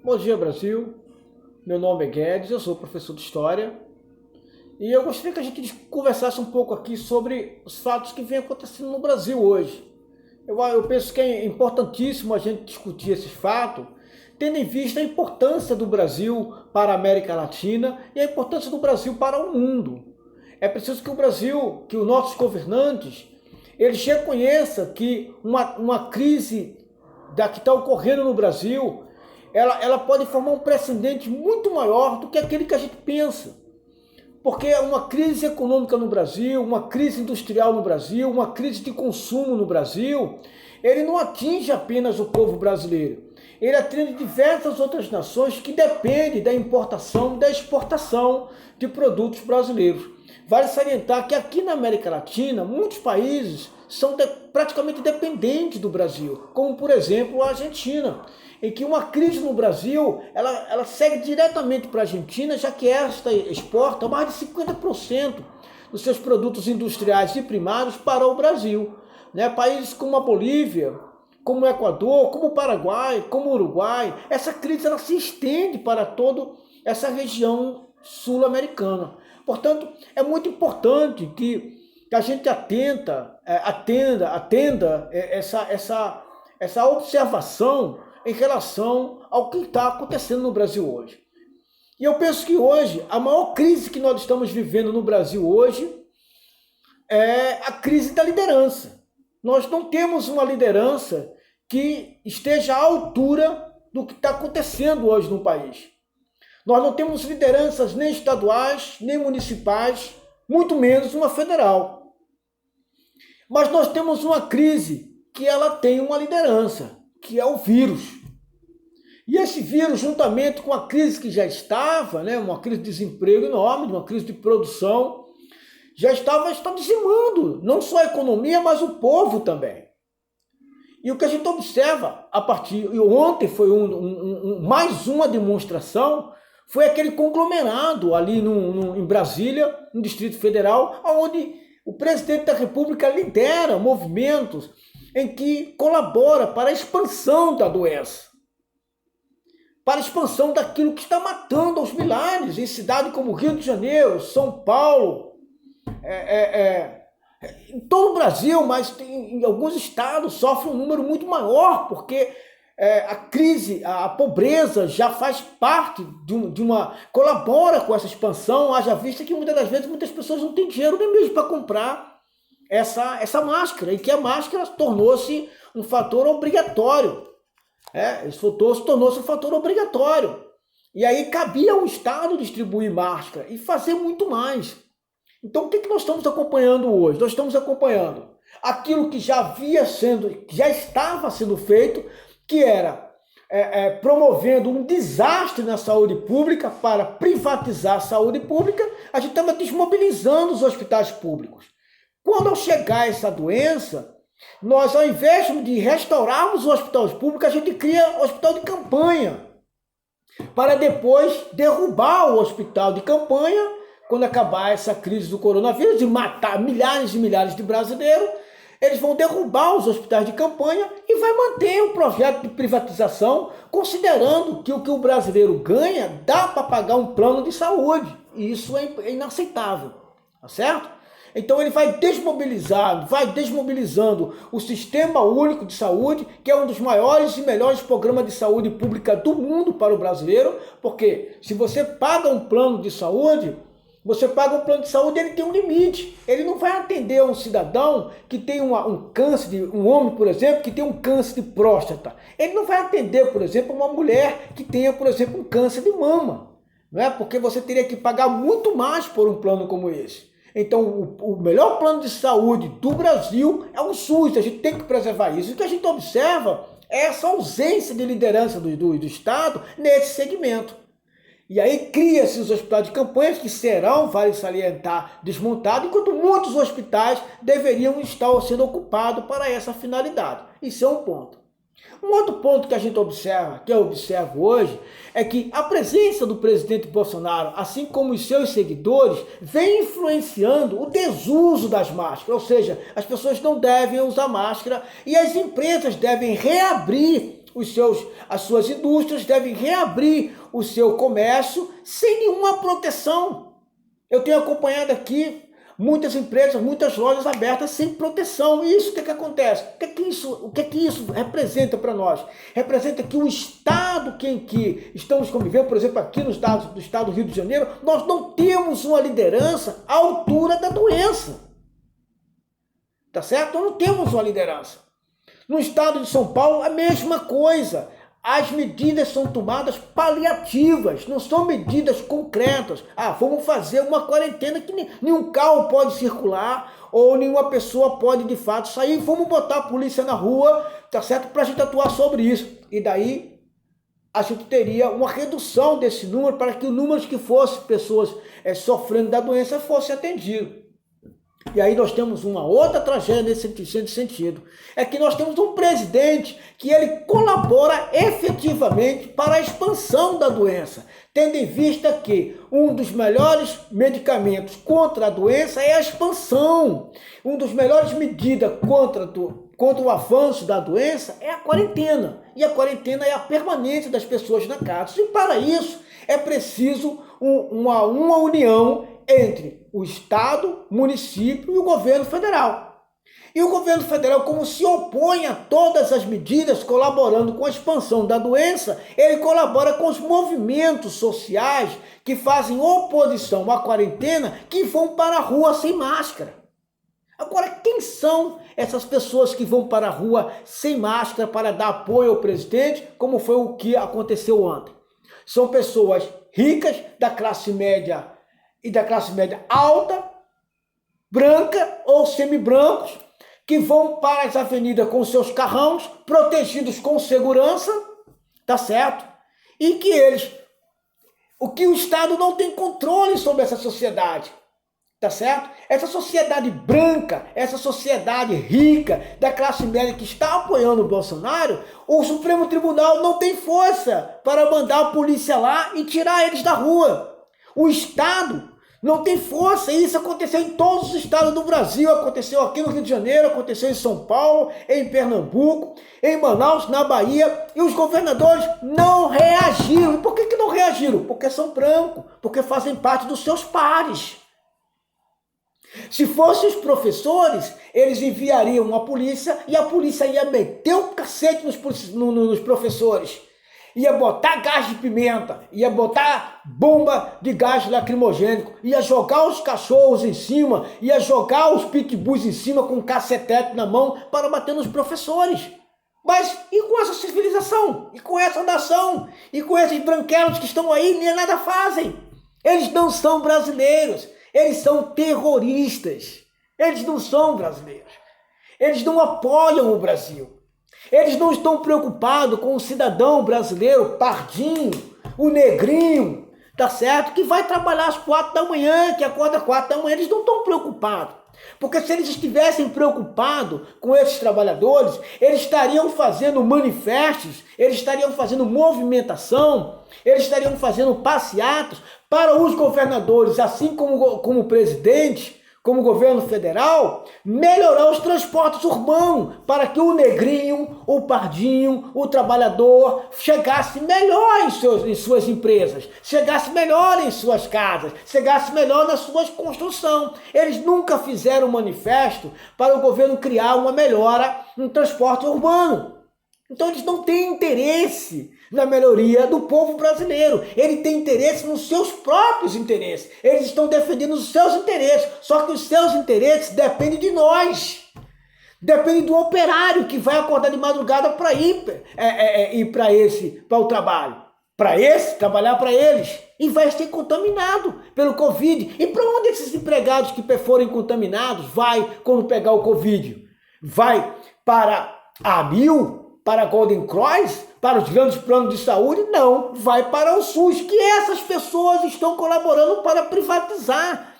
Bom dia, Brasil. Meu nome é Guedes, eu sou professor de História e eu gostaria que a gente conversasse um pouco aqui sobre os fatos que vêm acontecendo no Brasil hoje. Eu penso que é importantíssimo a gente discutir esses fatos, tendo em vista a importância do Brasil para a América Latina e a importância do Brasil para o mundo. É preciso que o Brasil, que os nossos governantes, eles reconheçam que uma crise da que está ocorrendo no Brasil, ela pode formar um precedente muito maior do que aquele que a gente pensa. Porque uma crise econômica no Brasil, uma crise industrial no Brasil, uma crise de consumo no Brasil, ele não atinge apenas o povo brasileiro. Ele atinge diversas outras nações que dependem da importação e da exportação de produtos brasileiros. Vale salientar que aqui na América Latina, muitos países são praticamente dependentes do Brasil, como por exemplo a Argentina, em que uma crise no Brasil, ela segue diretamente para a Argentina, já que esta exporta mais de 50% dos seus produtos industriais e primários para o Brasil. Países como a Bolívia, como o Equador, como o Paraguai, como o Uruguai, essa crise ela se estende para toda essa região sul-americana. Portanto, é muito importante que a gente atenda essa observação em relação ao que está acontecendo no Brasil hoje. E eu penso que hoje, a maior crise que nós estamos vivendo no Brasil hoje é a crise da liderança. Nós não temos uma liderança que esteja à altura do que está acontecendo hoje no país. Nós não temos lideranças nem estaduais, nem municipais, muito menos uma federal. Mas nós temos uma crise que ela tem uma liderança, que é o vírus. E esse vírus, juntamente com a crise que já estava, uma crise de desemprego enorme, uma crise de produção, está dizimando não só a economia, mas o povo também. E o que a gente observa ontem foi mais uma demonstração, foi aquele conglomerado ali em Brasília, no Distrito Federal, onde o presidente da República lidera movimentos em que colabora para a expansão da doença, para a expansão daquilo que está matando aos milhares em cidades como Rio de Janeiro, São Paulo, em todo o Brasil, mas em alguns estados sofre um número muito maior, porque a crise, a pobreza já faz parte colabora com essa expansão, haja vista que muitas das vezes muitas pessoas não têm dinheiro nem mesmo para comprar essa máscara, e que a máscara tornou-se um fator obrigatório. Isso tornou-se um fator obrigatório. E aí cabia ao Estado distribuir máscara e fazer muito mais. Então o que nós estamos acompanhando hoje? Nós estamos acompanhando aquilo que já estava sendo feito, que era promovendo um desastre na saúde pública para privatizar a saúde pública. A gente estava desmobilizando os hospitais públicos. Quando chegar essa doença, nós, ao invés de restaurarmos os hospitais públicos, a gente cria hospital de campanha, para depois derrubar o hospital de campanha, quando acabar essa crise do coronavírus e matar milhares e milhares de brasileiros. Eles vão derrubar os hospitais de campanha e vai manter um projeto de privatização, considerando que o que o brasileiro ganha dá para pagar um plano de saúde. E isso é inaceitável, tá certo? Então ele vai desmobilizando o Sistema Único de Saúde, que é um dos maiores e melhores programas de saúde pública do mundo para o brasileiro, porque se você paga um plano de saúde, ele tem um limite. Ele não vai atender um cidadão que tem um câncer, um homem, por exemplo, que tem um câncer de próstata. Ele não vai atender, por exemplo, uma mulher que tenha, por exemplo, um câncer de mama. Não é? Porque você teria que pagar muito mais por um plano como esse. Então, o melhor plano de saúde do Brasil é o SUS. A gente tem que preservar isso. O que a gente observa é essa ausência de liderança do Estado nesse segmento. E aí cria-se os hospitais de campanha, que serão, vale salientar, desmontados, enquanto muitos hospitais deveriam estar sendo ocupados para essa finalidade. Isso é um ponto. Um outro ponto que a gente observa, que eu observo hoje, é que a presença do presidente Bolsonaro, assim como os seus seguidores, vem influenciando o desuso das máscaras, ou seja, as pessoas não devem usar máscara e as empresas devem reabrir as suas indústrias, devem reabrir o seu comércio sem nenhuma proteção. Eu tenho acompanhado aqui muitas empresas, muitas lojas abertas sem proteção. E isso, o que acontece? O que isso representa para nós? Representa que o estado em que estamos convivendo, por exemplo, aqui no estado do Rio de Janeiro, nós não temos uma liderança à altura da doença. Tá certo? Nós não temos uma liderança. No estado de São Paulo, a mesma coisa. As medidas são tomadas paliativas, não são medidas concretas. Vamos fazer uma quarentena que nenhum carro pode circular ou nenhuma pessoa pode de fato sair. Vamos botar a polícia na rua, tá certo? Para a gente atuar sobre isso. E daí a gente teria uma redução desse número para que o número que fosse pessoas sofrendo da doença fosse atendido. E aí nós temos uma outra tragédia nesse sentido. É que nós temos um presidente que ele colabora efetivamente para a expansão da doença, tendo em vista que um dos melhores medicamentos contra a doença é a expansão. Uma das melhores medidas contra o avanço da doença é a quarentena. E a quarentena é a permanência das pessoas na casa. E para isso é preciso uma união entre o Estado, município e o governo federal. E o governo federal, como se opõe a todas as medidas colaborando com a expansão da doença, ele colabora com os movimentos sociais que fazem oposição à quarentena, que vão para a rua sem máscara. Agora, quem são essas pessoas que vão para a rua sem máscara para dar apoio ao presidente, como foi o que aconteceu ontem? São pessoas ricas, da classe média e da classe média alta, branca ou semi-brancos, que vão para as avenidas com seus carrões, protegidos com segurança, tá certo? E que o Estado não tem controle sobre essa sociedade, tá certo? Essa sociedade branca, essa sociedade rica, da classe média que está apoiando o Bolsonaro, o Supremo Tribunal não tem força para mandar a polícia lá e tirar eles da rua. O Estado não tem força. Isso aconteceu em todos os estados do Brasil. Aconteceu aqui no Rio de Janeiro, aconteceu em São Paulo, em Pernambuco, em Manaus, na Bahia. E os governadores não reagiram. E por que não reagiram? Porque são brancos, porque fazem parte dos seus pares. Se fossem os professores, eles enviariam a polícia e a polícia ia meter o cacete nos professores. Ia botar gás de pimenta, ia botar bomba de gás lacrimogênico, ia jogar os cachorros em cima, ia jogar os pitbulls em cima com um cacetete na mão para bater nos professores. Mas e com essa civilização? E com essa nação? E com esses branquelos que estão aí, nem nada fazem? Eles não são brasileiros, eles são terroristas. Eles não são brasileiros. Eles não apoiam o Brasil. Eles não estão preocupados com o cidadão brasileiro, pardinho, o negrinho, tá certo? Que vai trabalhar às 4 da manhã, que acorda às 4 da manhã. Eles não estão preocupados. Porque se eles estivessem preocupados com esses trabalhadores, eles estariam fazendo manifestos, eles estariam fazendo movimentação, eles estariam fazendo passeatas para os governadores, assim como o presidente, como governo federal, melhorar os transportes urbanos para que o negrinho, o pardinho, o trabalhador chegasse melhor em suas empresas, chegasse melhor em suas casas, chegasse melhor na sua construção. Eles nunca fizeram um manifesto para o governo criar uma melhora no transporte urbano. Então eles não têm interesse na melhoria do povo brasileiro. Ele tem interesse nos seus próprios interesses. Eles estão defendendo os seus interesses. Só que os seus interesses dependem de nós. Dependem do operário que vai acordar de madrugada para ir para o trabalho. Trabalhar para eles. E vai ser contaminado pelo Covid. E para onde esses empregados que forem contaminados vai quando pegar o Covid? Vai para a AMIL? Para a Golden Cross, para os grandes planos de saúde? Não, vai para o SUS, que essas pessoas estão colaborando para privatizar.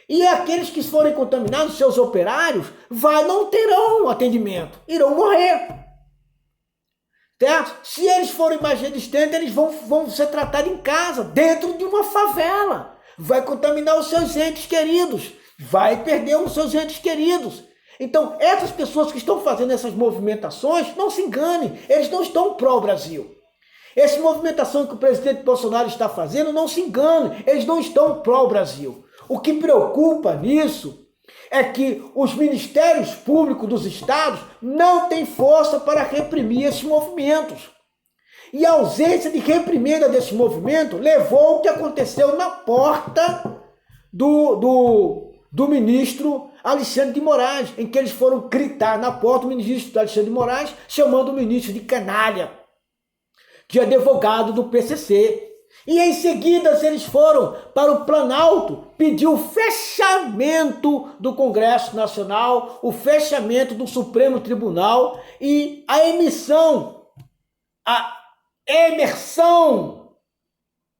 E aqueles que forem contaminados, seus operários, não terão atendimento, irão morrer. Certo? Se eles forem mais resistentes, eles vão ser tratados em casa, dentro de uma favela. Vai contaminar os seus entes queridos, vai perder os seus entes queridos. Então, essas pessoas que estão fazendo essas movimentações, não se enganem, eles não estão pró-Brasil. Essa movimentação que o presidente Bolsonaro está fazendo, não se engane, eles não estão pró-Brasil. O que preocupa nisso é que os ministérios públicos dos estados não têm força para reprimir esses movimentos. E a ausência de reprimenda desse movimento levou ao que aconteceu na porta do ministro Alexandre de Moraes, em que eles foram gritar na porta do ministro Alexandre de Moraes, chamando o ministro de canalha, de advogado do PCC. E em seguida eles foram para o Planalto pedir o fechamento do Congresso Nacional, o fechamento do Supremo Tribunal e a emersão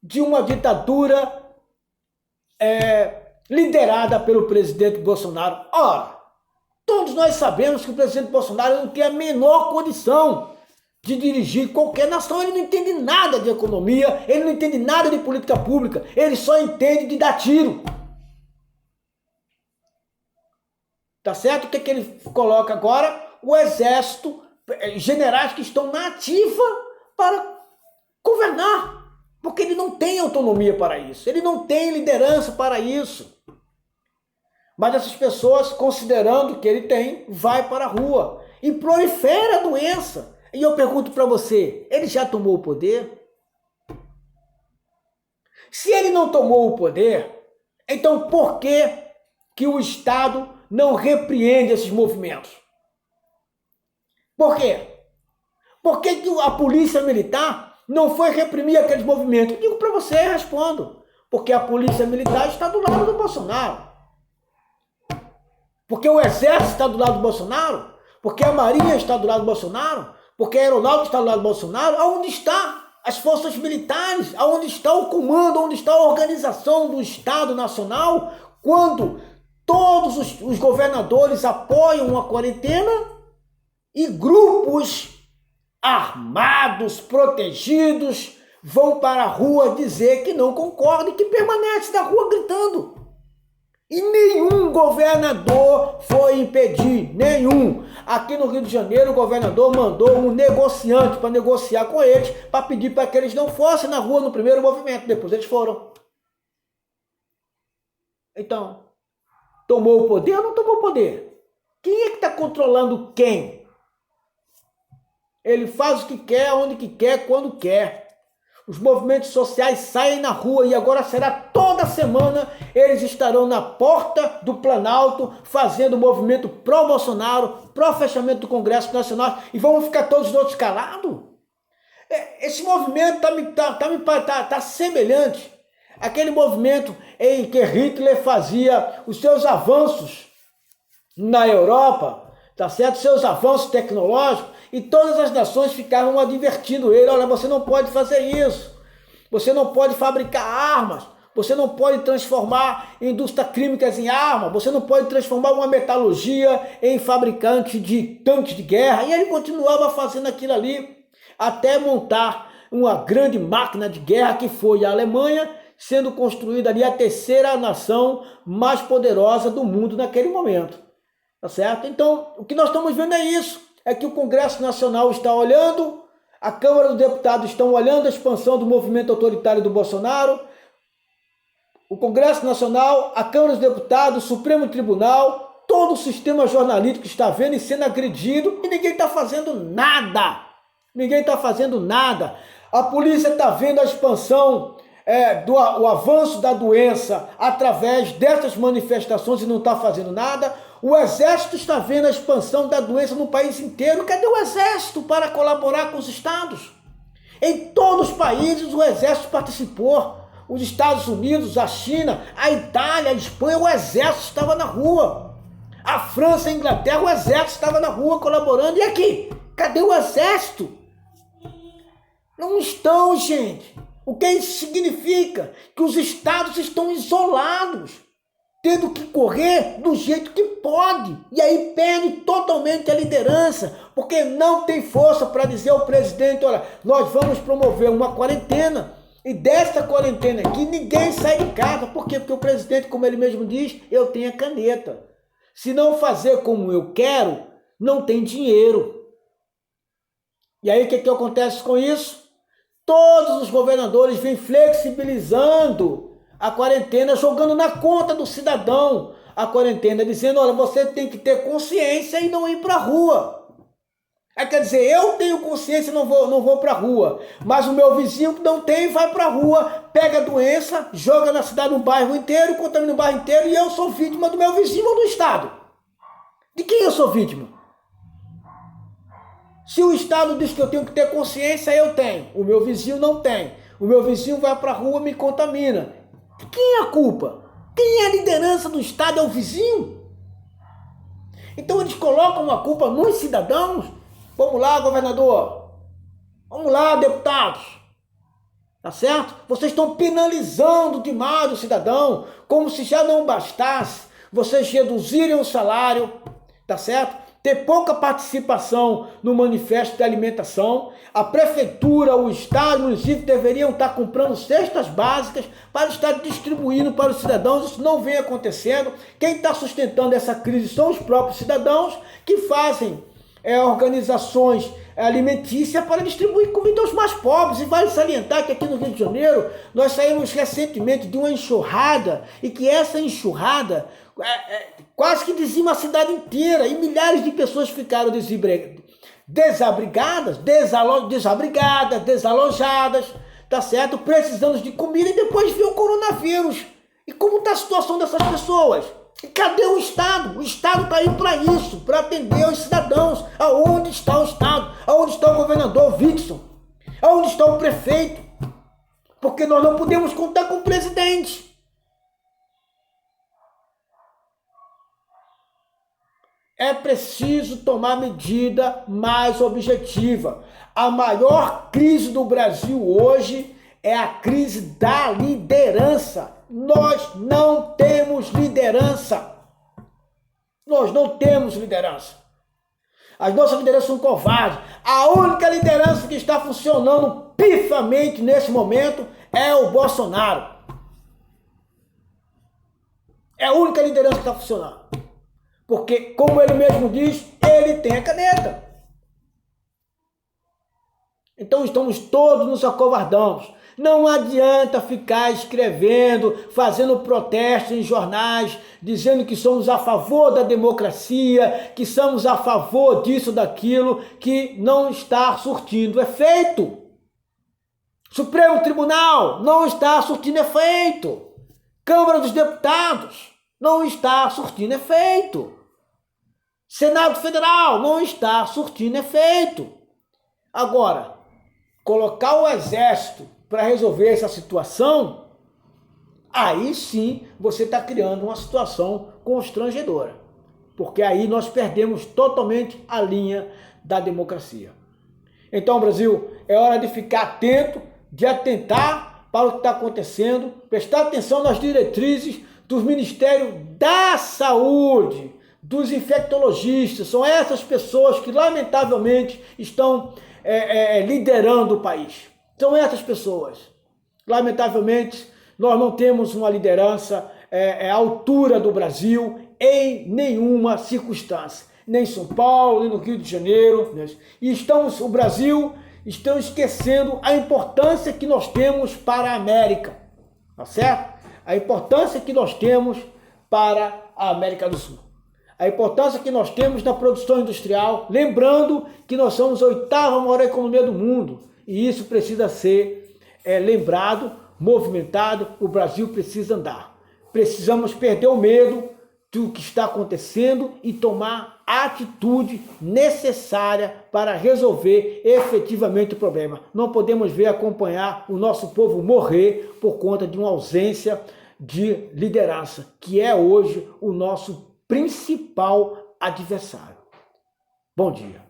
de uma ditadura liderada pelo presidente Bolsonaro. Ora, todos nós sabemos que o presidente Bolsonaro não tem a menor condição de dirigir qualquer nação. Ele não entende nada de economia, ele não entende nada de política pública, ele só entende de dar tiro. Tá certo? O que ele coloca agora? O exército, generais que estão na ativa para governar, porque ele não tem autonomia para isso, ele não tem liderança para isso. Mas essas pessoas, considerando que ele tem, vai para a rua e prolifera a doença. E eu pergunto para você, ele já tomou o poder? Se ele não tomou o poder, então por que o Estado não repreende esses movimentos? Por quê? Por que a polícia militar não foi reprimir aqueles movimentos? Eu digo para você e respondo. Porque a polícia militar está do lado do Bolsonaro. Porque o exército está do lado do Bolsonaro. Porque a marinha está do lado do Bolsonaro. Porque a aeronáutica está do lado do Bolsonaro. Aonde está as forças militares? Aonde está o comando? Onde está a organização do Estado Nacional? Quando todos os governadores apoiam a quarentena e grupos armados, protegidos, vão para a rua dizer que não concordam e que permanecem na rua gritando. E nenhum governador foi impedir, nenhum. Aqui no Rio de Janeiro, o governador mandou um negociante para negociar com eles, para pedir para que eles não fossem na rua no primeiro movimento. Depois eles foram. Então, tomou o poder ou não tomou o poder? Quem é que está controlando quem? Ele faz o que quer, onde que quer, quando quer. Os movimentos sociais saem na rua e agora será toda semana eles estarão na porta do Planalto fazendo movimento pró-Bolsonaro, pró-fechamento do Congresso Nacional e vamos ficar todos os outros calados? Esse movimento tá semelhante àquele movimento em que Hitler fazia os seus avanços na Europa, tá certo? Seus avanços tecnológicos. E todas as nações ficavam advertindo ele, olha, você não pode fazer isso, você não pode fabricar armas, você não pode transformar indústrias químicas em armas, você não pode transformar uma metalurgia em fabricante de tanques de guerra. E ele continuava fazendo aquilo ali, até montar uma grande máquina de guerra que foi a Alemanha, sendo construída ali a terceira nação mais poderosa do mundo naquele momento. Tá certo? Então, o que nós estamos vendo é isso. É que o Congresso Nacional está olhando, a Câmara dos Deputados estão olhando a expansão do movimento autoritário do Bolsonaro, o Congresso Nacional, a Câmara dos Deputados, o Supremo Tribunal, todo o sistema jornalístico está vendo e sendo agredido e ninguém está fazendo nada. Ninguém está fazendo nada. A polícia está vendo a expansão, o avanço da doença através dessas manifestações e não está fazendo nada. O exército está vendo a expansão da doença no país inteiro. Cadê o exército para colaborar com os estados? Em todos os países o exército participou. Os Estados Unidos, a China, a Itália, a Espanha, o exército estava na rua. A França, a Inglaterra, o exército estava na rua colaborando. E aqui? Cadê o exército? Não estão, gente. O que isso significa? Que os estados estão isolados, tendo que correr do jeito que pode. E aí perde totalmente a liderança, porque não tem força para dizer ao presidente, olha, nós vamos promover uma quarentena. E desta quarentena aqui, ninguém sai de casa. Por quê? Porque o presidente, como ele mesmo diz, eu tenho a caneta. Se não fazer como eu quero, não tem dinheiro. E aí o que acontece com isso? Todos os governadores vêm flexibilizando a quarentena, jogando na conta do cidadão a quarentena, dizendo, olha, você tem que ter consciência e não ir para a rua. Quer dizer, eu tenho consciência e não vou para a rua, mas o meu vizinho que não tem vai para a rua, pega a doença, joga na cidade, no bairro inteiro, contamina o bairro inteiro, e eu sou vítima do meu vizinho ou do Estado. De quem eu sou vítima? Se o Estado diz que eu tenho que ter consciência, eu tenho. O meu vizinho não tem. O meu vizinho vai para a rua e me contamina. De quem é a culpa? Quem é a liderança do Estado? É o vizinho? Então eles colocam a culpa nos cidadãos. Vamos lá, governador. Vamos lá, deputados. Tá certo? Vocês estão penalizando demais o cidadão, como se já não bastasse vocês reduzirem o salário, tá certo? Ter pouca participação no manifesto de alimentação. A prefeitura, o Estado, o município deveriam estar comprando cestas básicas para estar distribuindo para os cidadãos. Isso não vem acontecendo. Quem está sustentando essa crise são os próprios cidadãos que fazem organizações alimentícias para distribuir comida aos mais pobres. E vale salientar que aqui no Rio de Janeiro nós saímos recentemente de uma enxurrada e que essa enxurrada quase que dizima a cidade inteira e milhares de pessoas ficaram desabrigadas, desalojadas, tá certo? Precisando de comida e depois veio o coronavírus. E como está a situação dessas pessoas? E cadê o Estado? O Estado está aí para isso, para atender os cidadãos. Aonde está o Estado? Aonde está o governador Wixom? Aonde está o prefeito? Porque nós não podemos contar com o presidente. É preciso tomar medida mais objetiva. A maior crise do Brasil hoje é a crise da liderança. Nós não temos liderança. Nós não temos liderança. As nossas lideranças são covardes. A única liderança que está funcionando pifamente nesse momento é o Bolsonaro. É a única liderança que está funcionando. Porque, como ele mesmo diz, ele tem a caneta. Então estamos todos nos acovardando. Não adianta ficar escrevendo, fazendo protestos em jornais, dizendo que somos a favor da democracia, que somos a favor disso, daquilo, que não está surtindo efeito. Supremo Tribunal não está surtindo efeito. Câmara dos Deputados não está surtindo efeito. Senado Federal não está surtindo efeito. Agora, colocar o Exército para resolver essa situação, aí sim você está criando uma situação constrangedora. Porque aí nós perdemos totalmente a linha da democracia. Então, Brasil, é hora de ficar atento, de atentar para o que está acontecendo, prestar atenção nas diretrizes dos Ministérios da Saúde, dos infectologistas. São essas pessoas que, lamentavelmente, estão liderando o país. São essas pessoas. Lamentavelmente, nós não temos uma liderança à altura do Brasil em nenhuma circunstância. Nem em São Paulo, nem no Rio de Janeiro. Né? E o Brasil está esquecendo a importância que nós temos para a América. Tá certo? A importância que nós temos para a América do Sul. A importância que nós temos na produção industrial, lembrando que nós somos a 8ª maior economia do mundo, e isso precisa ser lembrado, movimentado. O Brasil precisa andar. Precisamos perder o medo do que está acontecendo e tomar a atitude necessária para resolver efetivamente o problema. Não podemos ver acompanhar o nosso povo morrer por conta de uma ausência de liderança, que é hoje o nosso principal adversário. Bom dia.